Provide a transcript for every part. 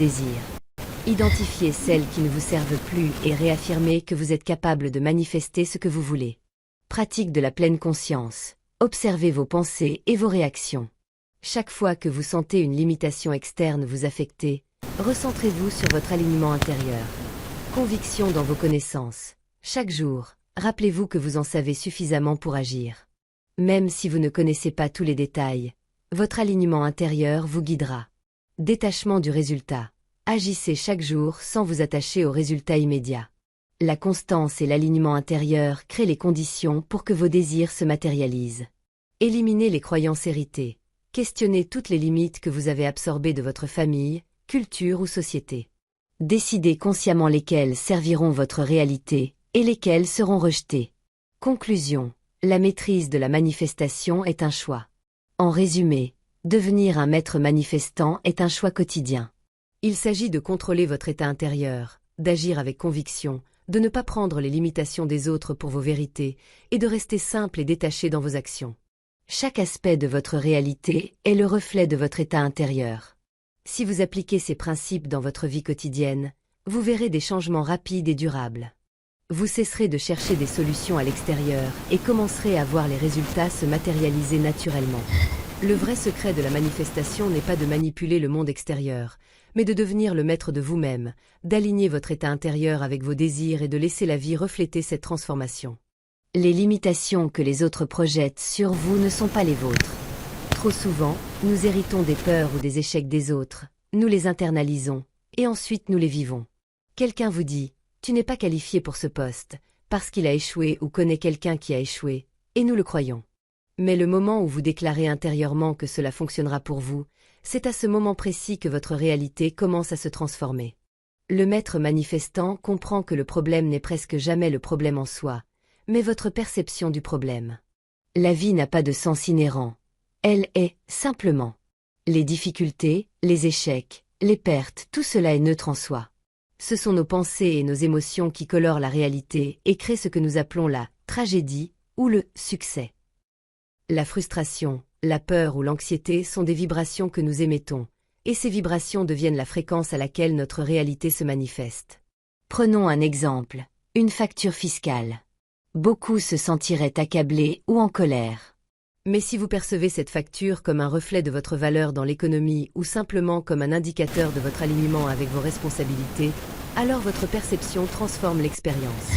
désirs. Identifiez celles qui ne vous servent plus et réaffirmez que vous êtes capable de manifester ce que vous voulez. Pratique de la pleine conscience. Observez vos pensées et vos réactions. Chaque fois que vous sentez une limitation externe vous affecter, recentrez-vous sur votre alignement intérieur. Conviction dans vos connaissances. Chaque jour, rappelez-vous que vous en savez suffisamment pour agir. Même si vous ne connaissez pas tous les détails, votre alignement intérieur vous guidera. Détachement du résultat. Agissez chaque jour sans vous attacher au résultat immédiat. La constance et l'alignement intérieur créent les conditions pour que vos désirs se matérialisent. Éliminez les croyances héritées. Questionnez toutes les limites que vous avez absorbées de votre famille, culture ou société. Décidez consciemment lesquelles serviront votre réalité et lesquelles seront rejetées. Conclusion. La maîtrise de la manifestation est un choix. En résumé, devenir un maître manifestant est un choix quotidien. Il s'agit de contrôler votre état intérieur, d'agir avec conviction, de ne pas prendre les limitations des autres pour vos vérités et de rester simple et détaché dans vos actions. Chaque aspect de votre réalité est le reflet de votre état intérieur. Si vous appliquez ces principes dans votre vie quotidienne, vous verrez des changements rapides et durables. Vous cesserez de chercher des solutions à l'extérieur et commencerez à voir les résultats se matérialiser naturellement. Le vrai secret de la manifestation n'est pas de manipuler le monde extérieur, mais de devenir le maître de vous-même, d'aligner votre état intérieur avec vos désirs et de laisser la vie refléter cette transformation. Les limitations que les autres projettent sur vous ne sont pas les vôtres. Trop souvent, nous héritons des peurs ou des échecs des autres, nous les internalisons, et ensuite nous les vivons. Quelqu'un vous dit « Tu n'es pas qualifié pour ce poste », parce qu'il a échoué ou connaît quelqu'un qui a échoué, et nous le croyons. Mais le moment où vous déclarez intérieurement que cela fonctionnera pour vous, c'est à ce moment précis que votre réalité commence à se transformer. Le maître manifestant comprend que le problème n'est presque jamais le problème en soi, mais votre perception du problème. La vie n'a pas de sens inhérent. Elle est, simplement. Les difficultés, les échecs, les pertes, tout cela est neutre en soi. Ce sont nos pensées et nos émotions qui colorent la réalité et créent ce que nous appelons la tragédie ou le succès. La frustration, la peur ou l'anxiété sont des vibrations que nous émettons, et ces vibrations deviennent la fréquence à laquelle notre réalité se manifeste. Prenons un exemple, une facture fiscale. Beaucoup se sentiraient accablés ou en colère. Mais si vous percevez cette facture comme un reflet de votre valeur dans l'économie ou simplement comme un indicateur de votre alignement avec vos responsabilités, alors votre perception transforme l'expérience.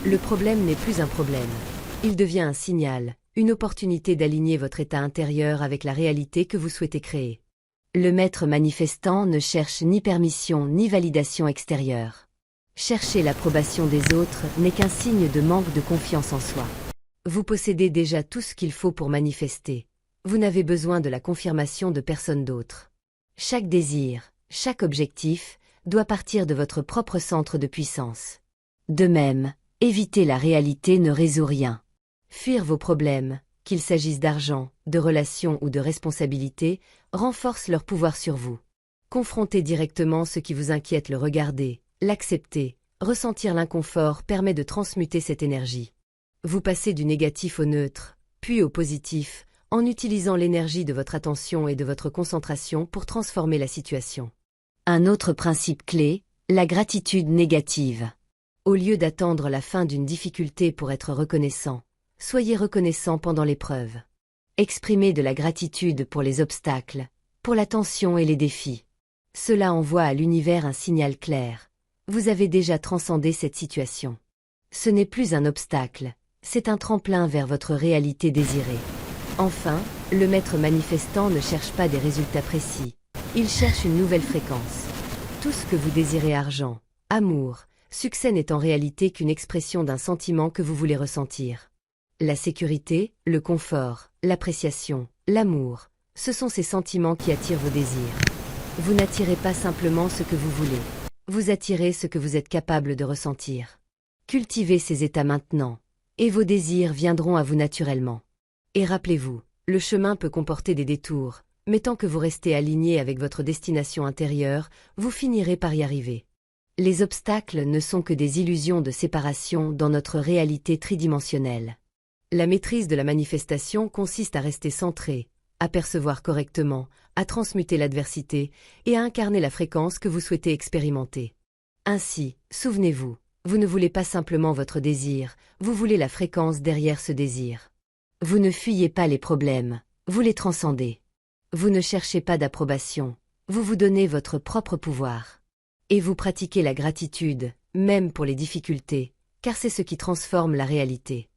Le problème n'est plus un problème. Il devient un signal, une opportunité d'aligner votre état intérieur avec la réalité que vous souhaitez créer. Le maître manifestant ne cherche ni permission ni validation extérieure. Chercher l'approbation des autres n'est qu'un signe de manque de confiance en soi. Vous possédez déjà tout ce qu'il faut pour manifester. Vous n'avez besoin de la confirmation de personne d'autre. Chaque désir, chaque objectif, doit partir de votre propre centre de puissance. De même, éviter la réalité ne résout rien. Fuir vos problèmes, qu'il s'agisse d'argent, de relations ou de responsabilités, renforce leur pouvoir sur vous. Confronter directement ce qui vous inquiète, le regarder, l'accepter, ressentir l'inconfort permet de transmuter cette énergie. Vous passez du négatif au neutre, puis au positif, en utilisant l'énergie de votre attention et de votre concentration pour transformer la situation. Un autre principe clé, la gratitude négative. Au lieu d'attendre la fin d'une difficulté pour être reconnaissant, soyez reconnaissant pendant l'épreuve. Exprimez de la gratitude pour les obstacles, pour la tension et les défis. Cela envoie à l'univers un signal clair. Vous avez déjà transcendé cette situation. Ce n'est plus un obstacle, c'est un tremplin vers votre réalité désirée. Enfin, le maître manifestant ne cherche pas des résultats précis. Il cherche une nouvelle fréquence. Tout ce que vous désirez, argent, amour, succès n'est en réalité qu'une expression d'un sentiment que vous voulez ressentir. La sécurité, le confort, l'appréciation, l'amour, ce sont ces sentiments qui attirent vos désirs. Vous n'attirez pas simplement ce que vous voulez. Vous attirez ce que vous êtes capable de ressentir. Cultivez ces états maintenant, et vos désirs viendront à vous naturellement. Et rappelez-vous, le chemin peut comporter des détours, mais tant que vous restez aligné avec votre destination intérieure, vous finirez par y arriver. Les obstacles ne sont que des illusions de séparation dans notre réalité tridimensionnelle. La maîtrise de la manifestation consiste à rester centré, à percevoir correctement, à transmuter l'adversité et à incarner la fréquence que vous souhaitez expérimenter. Ainsi, souvenez-vous, vous ne voulez pas simplement votre désir, vous voulez la fréquence derrière ce désir. Vous ne fuyez pas les problèmes, vous les transcendez. Vous ne cherchez pas d'approbation, vous vous donnez votre propre pouvoir. Et vous pratiquez la gratitude, même pour les difficultés, car c'est ce qui transforme la réalité.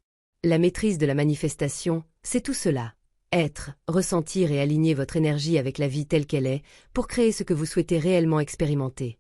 La maîtrise de la manifestation, c'est tout cela. Être, ressentir et aligner votre énergie avec la vie telle qu'elle est, pour créer ce que vous souhaitez réellement expérimenter.